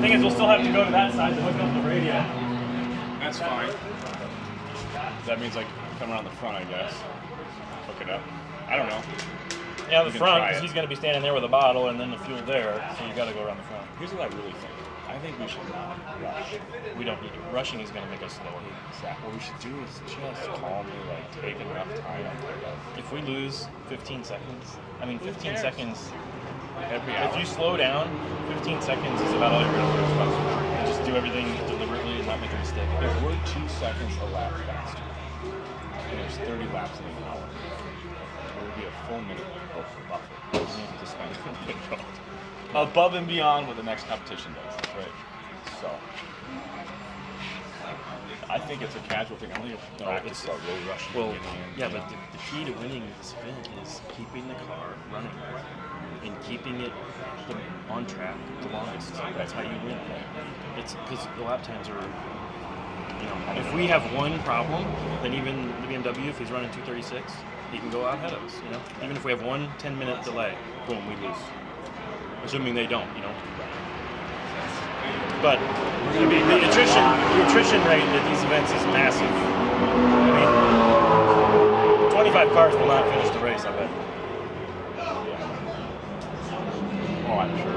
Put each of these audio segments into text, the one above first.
Thing is, we'll still have to go to that side to hook up the radio. That's fine. That means like come around the front, I guess. Hook it up. I don't know. Yeah, the front, because he's going to be standing there with a bottle and then the fuel there, so you got to go around the front. Here's what I really think. I think we should not rush. We don't need to. Rushing is going to make us slower. Exactly. What we should do is just calmly, like, take enough time. If we lose 15 seconds, I mean, 15 seconds. Every hour. If you slow down, 15 seconds is about all you're going to do. Just do everything deliberately and not make a mistake. If we're 2 seconds a lap faster, and there's 30 laps in an hour, it would be a full minute of buffer to spend above and beyond what the next competition does. Right. So, I think it's a casual thing. I don't think it's practice about road rushing. Well, yeah, but the key to winning this event is keeping the car running and keeping it on track the longest. That's how you win. It's because the lap times are, you know, if we have one problem, then even the BMW, if he's running 236, he can go out ahead of us, you know? Even if we have one 10-minute delay, boom, we lose. Assuming they don't, you know? But I mean, the attrition rate at these events is massive. I mean, 25 cars will not finish the race, I bet. Oh, I'm sure.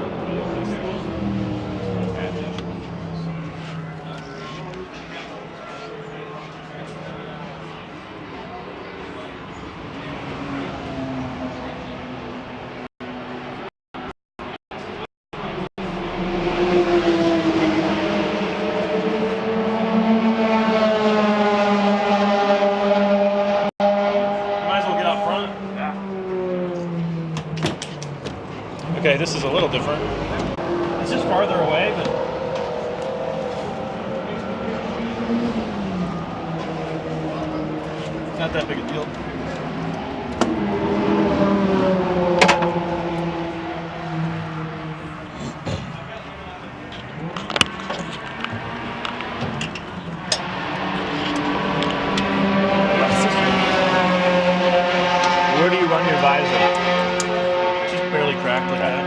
Okay, this is a little different. It's just farther away, but it's not that big a deal. Where do you run your visor? Barely cracked like that.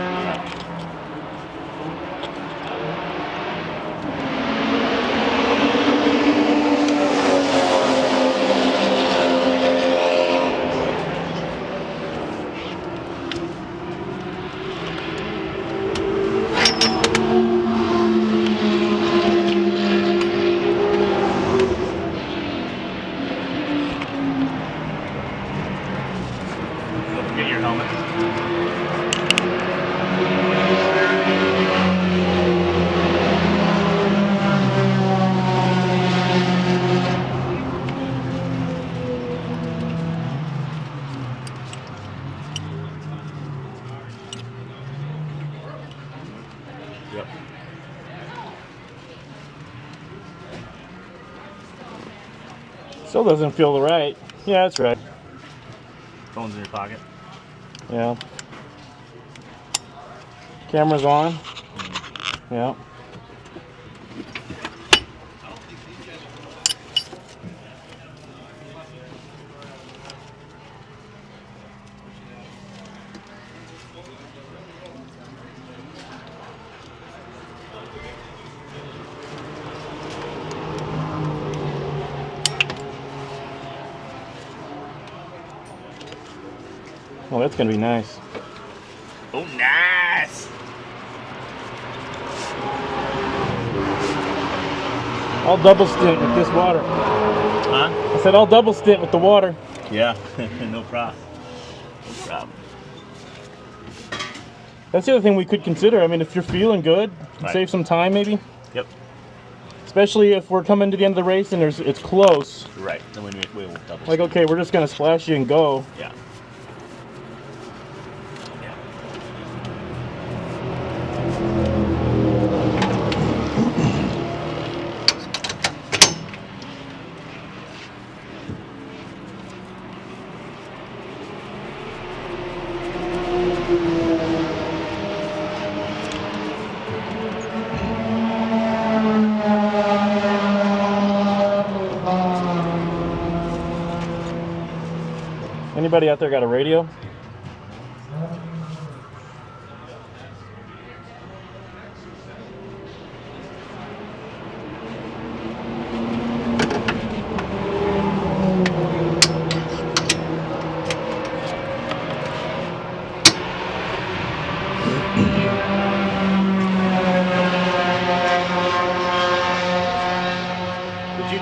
Get your helmet. Yep. Still doesn't feel right. Yeah, that's right. Phone's in your pocket. Yeah. Camera's on. Yeah. Well, that's gonna be nice. Oh, nice! I'll double stint with this water. Huh? I said I'll double stint with the water. Yeah, no problem. No problem. That's the other thing we could consider. I mean, if you're feeling good, Right. save some time maybe. Yep. Especially if we're coming to the end of the race and it's close. Right. Then we'll double. Like, okay, we're just gonna splash you and go. Yeah. Anybody out there got a radio?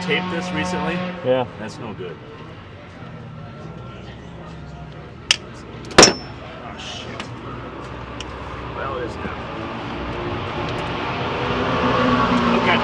taped this recently. Yeah. That's no good. Oh shit. Well, it is now. Okay.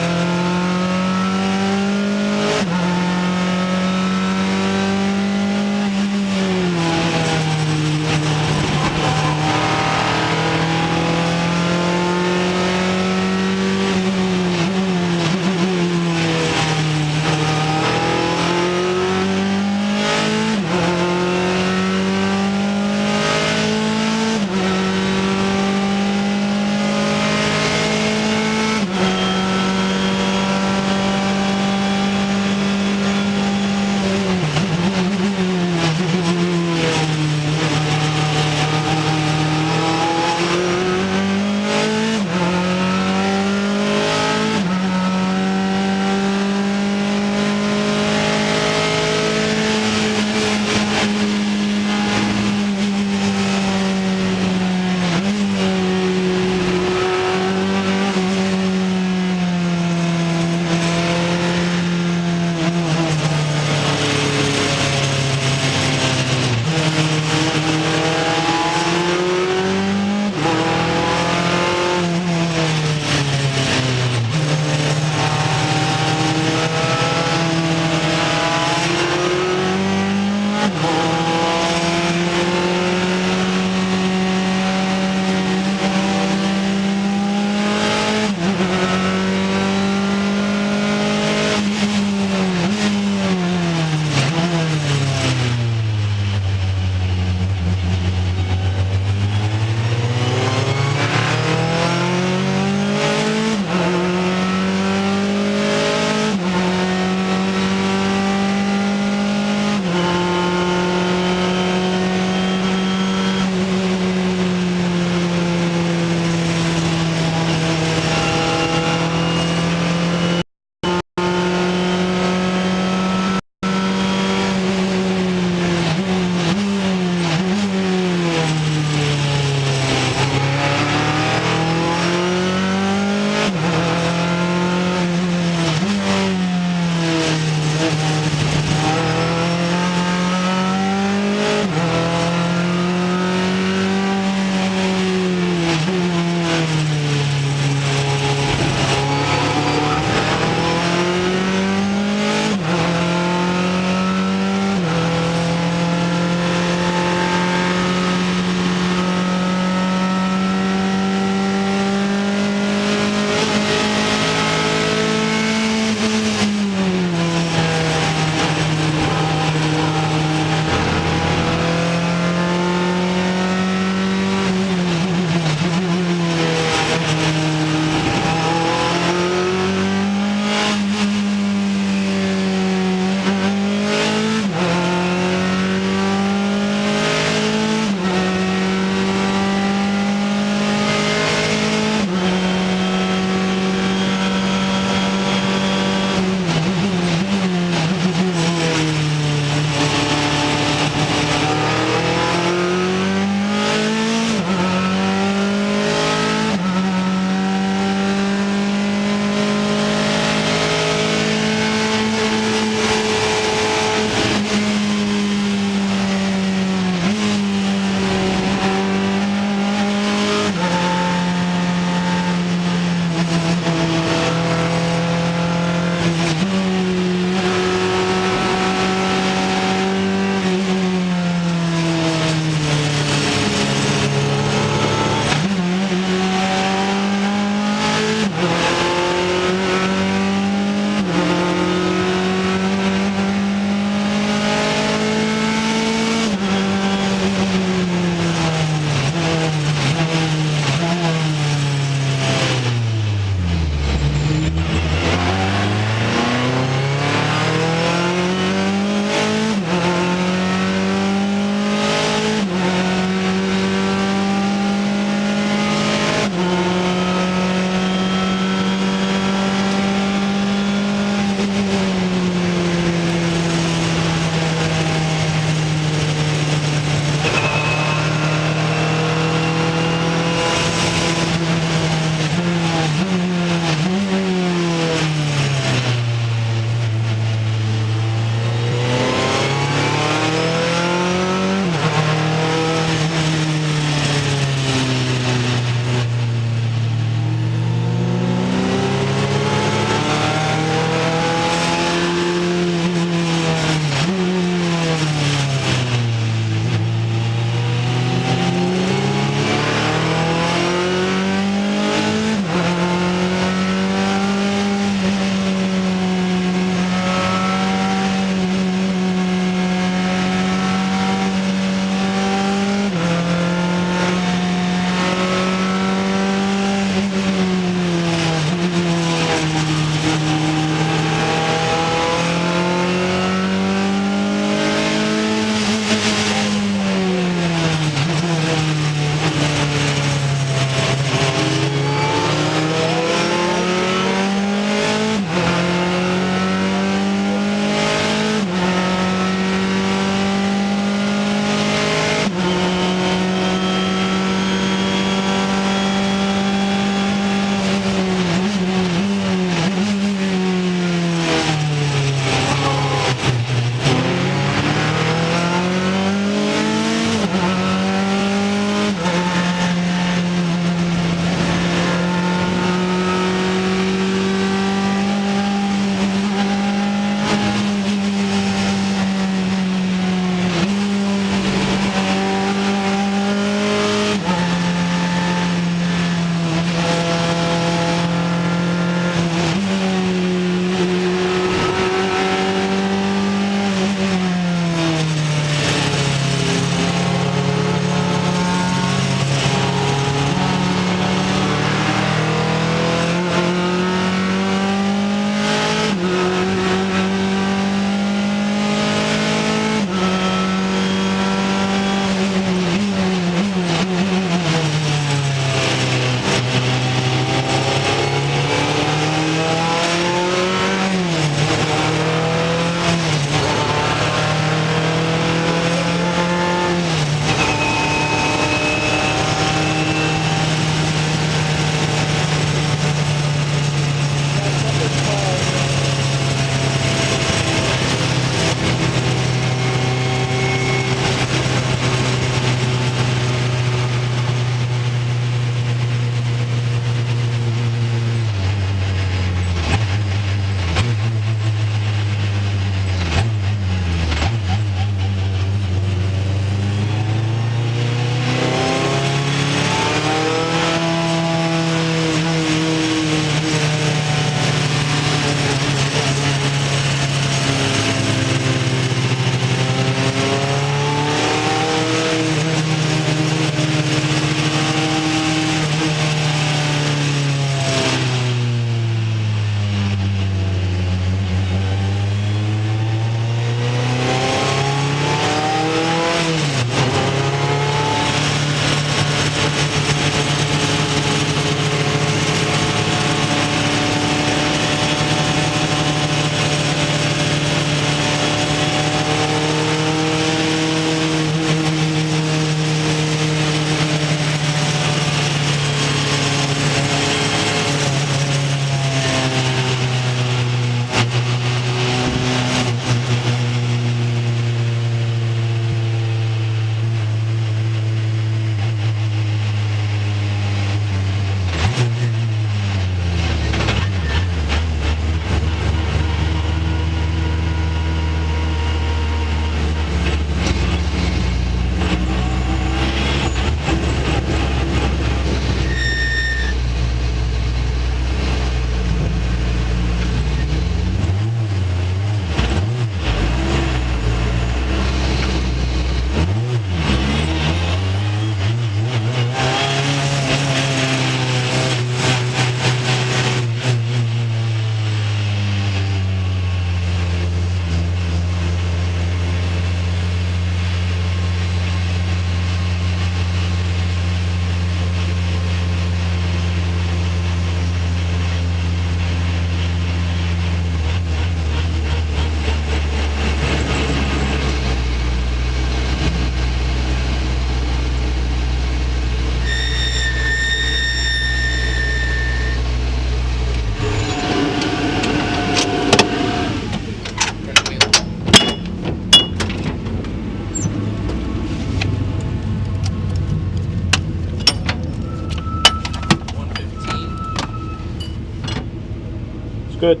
Good.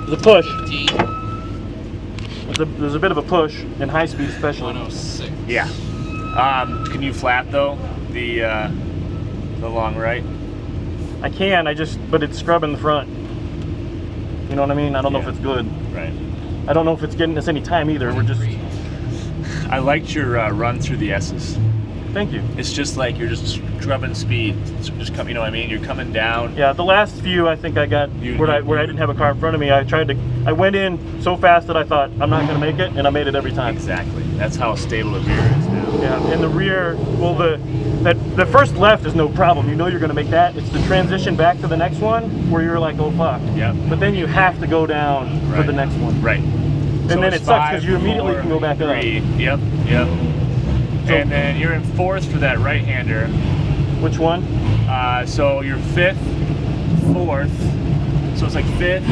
There's a push. 15. There's a bit of a push in high speed, especially. 106. Yeah. Can you flat though the long right? I can. But it's scrubbing the front. You know what I mean? I don't know if it's good. Right. I don't know if it's getting us any time either. We're just. I liked your run through the S's. Thank you. It's just like you're just scrubbing speed. It's just you know what I mean? You're coming down. Yeah, the last few I think I got where I didn't have a car in front of me. I went in so fast that I thought I'm not going to make it, and I made it every time. Exactly. That's how stable the rear is now. Yeah, and the rear, well, the first left is no problem. You know you're going to make that. It's the transition back to the next one where you're like, oh fuck. Yeah. But then you have to go down for the next one. Right. And then it sucks because you immediately can go back up. Yep. And then you're in fourth for that right-hander. Which one? So you're fifth, fourth. So it's like fifth,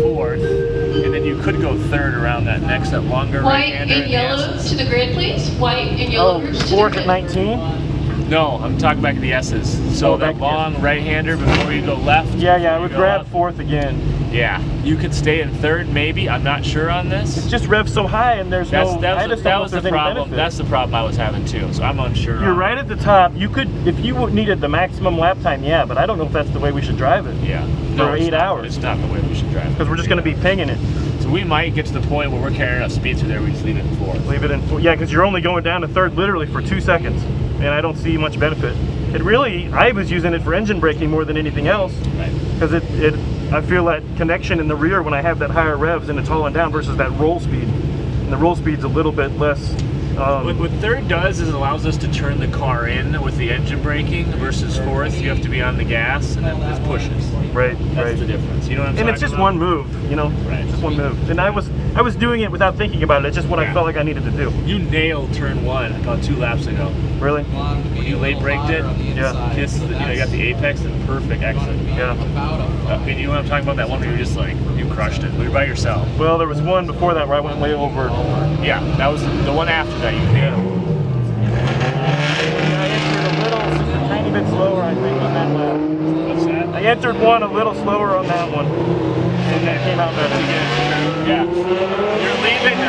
fourth, and then you could go third around that longer White right-hander. and yellow to the grid, please. White and yellow groups to the fourth grid. at 19? No, I'm talking back to the S's. So that long right-hander before you go left. Yeah, I would grab fourth again. Yeah, you could stay in third, maybe. I'm not sure on this. It's just revs so high, and there's That was the problem. Benefit. That's the problem I was having too. So I'm unsure. You're right at the top. You could, if you needed the maximum lap time, yeah, but I don't know if that's the way we should drive it. Yeah. For 8 hours. It's not the way we should drive it. Because we're just going to be pinging it. So we might get to the point where we're carrying enough speed through there, we just leave it in fourth. Leave it in fourth. Yeah, because you're only going down to third literally for 2 seconds, and I don't see much benefit. It really, I was using it for engine braking more than anything else. Right. Because I feel that connection in the rear when I have that higher revs and it's hauling down versus that roll speed. And the roll speed's a little bit less. What third does is it allows us to turn the car in with the engine braking versus fourth. You have to be on the gas and it just pushes. Right, That's the difference. You know what I'm and talking it's just about? one move, you know? Right. Just one move. And I was doing it without thinking about it. It's just what I felt like I needed to do. You nailed turn one about 2 laps ago. Really? When you late braked it, Yeah. you got the apex and perfect exit. Yeah. And you know what I'm talking about? That one where you're just like, you crushed it. You're by yourself. Well, there was one before that where I went way over. Yeah, that was the one after that you nailed. I entered a tiny bit slower, I think, on that lap. What's that? I entered one a little slower on that one. And that came out better. Yeah. You're leaving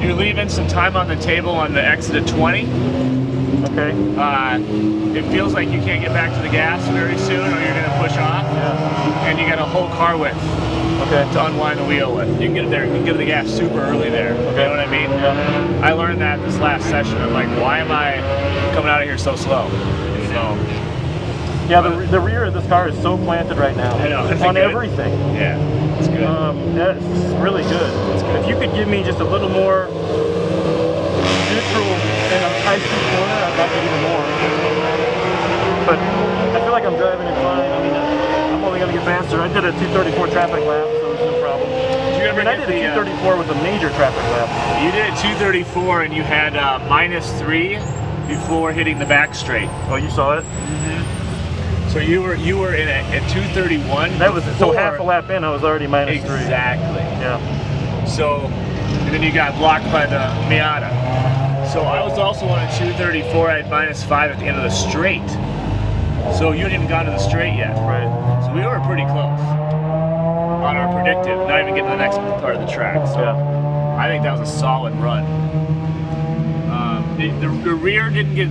You're leaving some time on the table on the exit at 20. Okay. It feels like you can't get back to the gas very soon or you're going to push off. Yeah. And you got a whole car width to unwind the wheel with. You can get there, you can get to the gas super early there. Okay. You know what I mean? Yeah. I learned that this last session. I'm like, why am I coming out of here so slow? So, yeah, the rear of this car is so planted right now. I know. On everything. Yeah, it's good. That's really good. If you could give me just a little more neutral in a high-speed corner, I'd like it even more. But I feel like I'm driving it fine. I mean, I'm only going to get faster. I did a 234 traffic lap, so it's no problem. I did a 234 with a major traffic lap. You did a 234 and you had -3 before hitting the back straight. Oh, you saw it? So you were in at 231. That was so half a lap in, I was already -3. Exactly. Yeah. So, and then you got blocked by the Miata. So I was also on a 234. I had -5 at the end of the straight. So you hadn't even gone to the straight yet. Right. So we were pretty close on our predictive, not even getting to the next part of the track. So Yeah. I think that was a solid run. The rear didn't get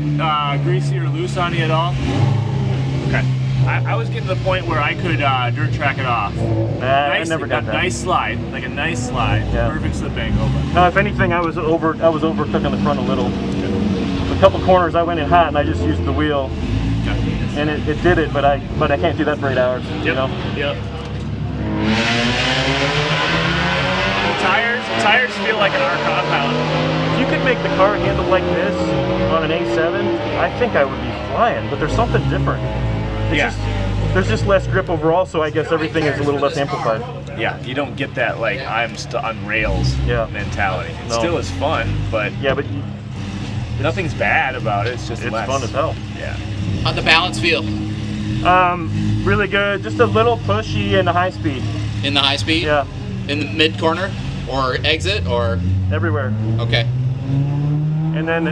greasy or loose on you at all? Okay. I was getting to the point where I could dirt track it off. I never got that. Nice slide, like a nice slide. Yeah. Perfect slip angle. No, if anything, I was overtook on the front a little. A couple corners, I went in hot and I just used the wheel, and it did it. But I can't do that for 8 hours. You know. Yep. The tires feel like an R compound. If you could make the car handle like this on an A7, I think I would be flying. But there's something different. There's just less grip overall, so I guess everything is a little less amplified. Yeah, you don't get that like I'm on rails mentality. It still is fun, but nothing's bad about it. It's just less. Fun as hell. Yeah. How'd the balance feel? Really good. Just a little pushy in the high speed. In the high speed? Yeah. In the mid corner or exit or everywhere. Okay. And then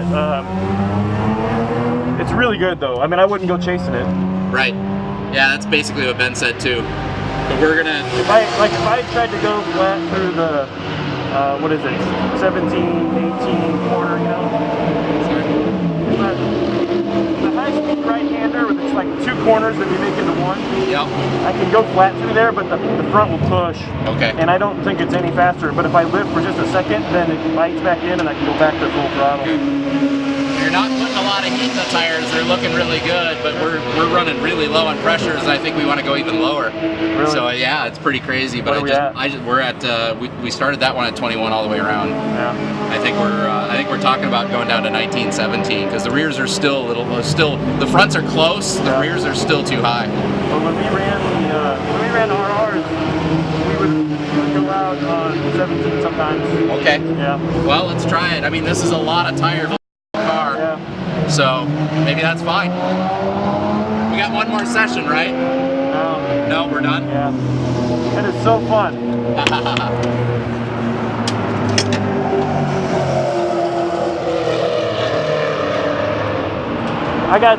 it's really good though. I mean, I wouldn't go chasing it. Right. Yeah, that's basically what Ben said too. But we're gonna. If I tried to go flat through the what is it, 17, 18 corner, you know? The high-speed right-hander with it's like 2 corners that we make into one. Yep. I can go flat through there, but the front will push. Okay. And I don't think it's any faster. But if I lift for just a second, then it bites back in, and I can go back to full throttle. You're not putting a lot of heat in the tires. They're looking really good, but we're running really low on pressures, and I think we want to go even lower. Really? So yeah, it's pretty crazy. But we're at we started that one at 21 all the way around. Yeah. I think we're talking about going down to 19, 17 because the rears are still a little the fronts are close. The rears are still too high. But when we ran RRs, we would go out on 17 sometimes. Okay. Yeah. Well, let's try it. I mean, this is a lot of tire for the car. Yeah. So maybe that's fine. We got one more session, right? No. No, we're done? Yeah. And it's so fun. I got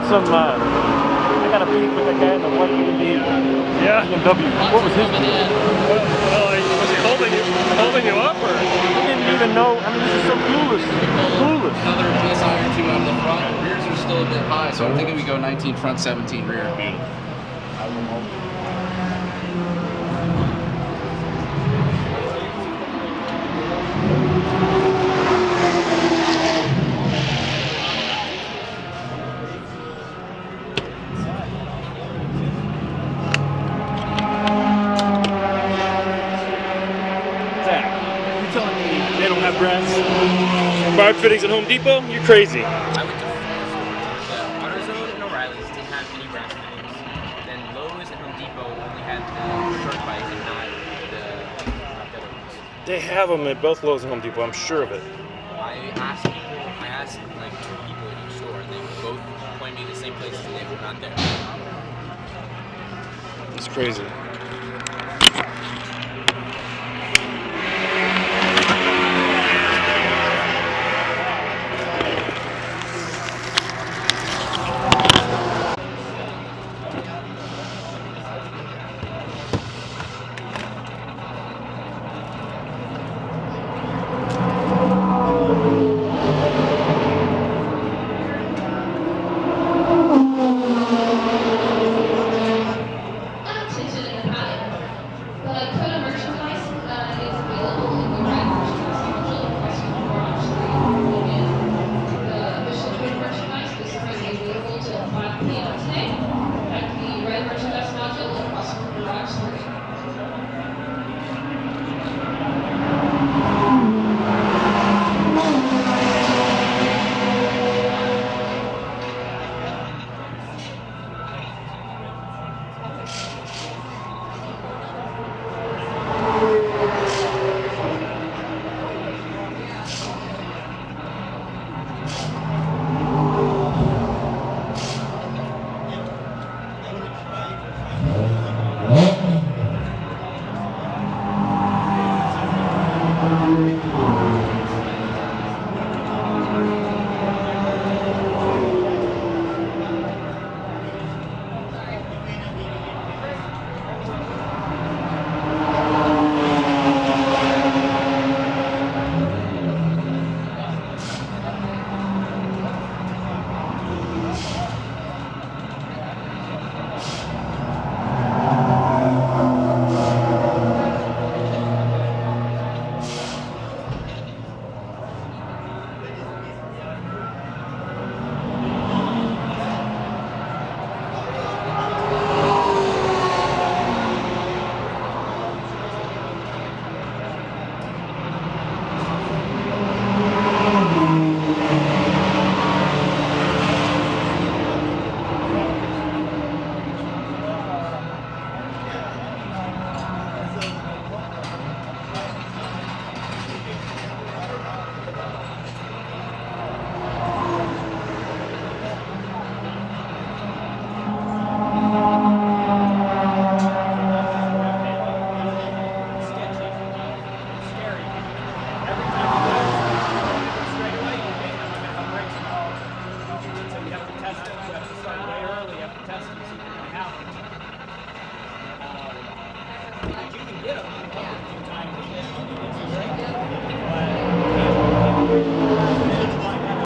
a beef with the guy in the white BMW. Yeah. What was his deal? Well, was he holding you up, or? He didn't even know. I mean, this is so clueless. Clueless. Another PSI or 2 on the front. Rears are still a bit high, so I'm thinking we go 19 front, 17 rear. They don't have brass barb fittings at Home Depot? You're crazy. I went to AutoZone and O'Reilly's didn't have any brass fittings. Then Lowe's and Home Depot only had the short bikes and not the other ones. They have them at both Lowe's and Home Depot, I'm sure of it. I asked like 2 people in each store and they both pointed me to the same places and they were not there. It's crazy.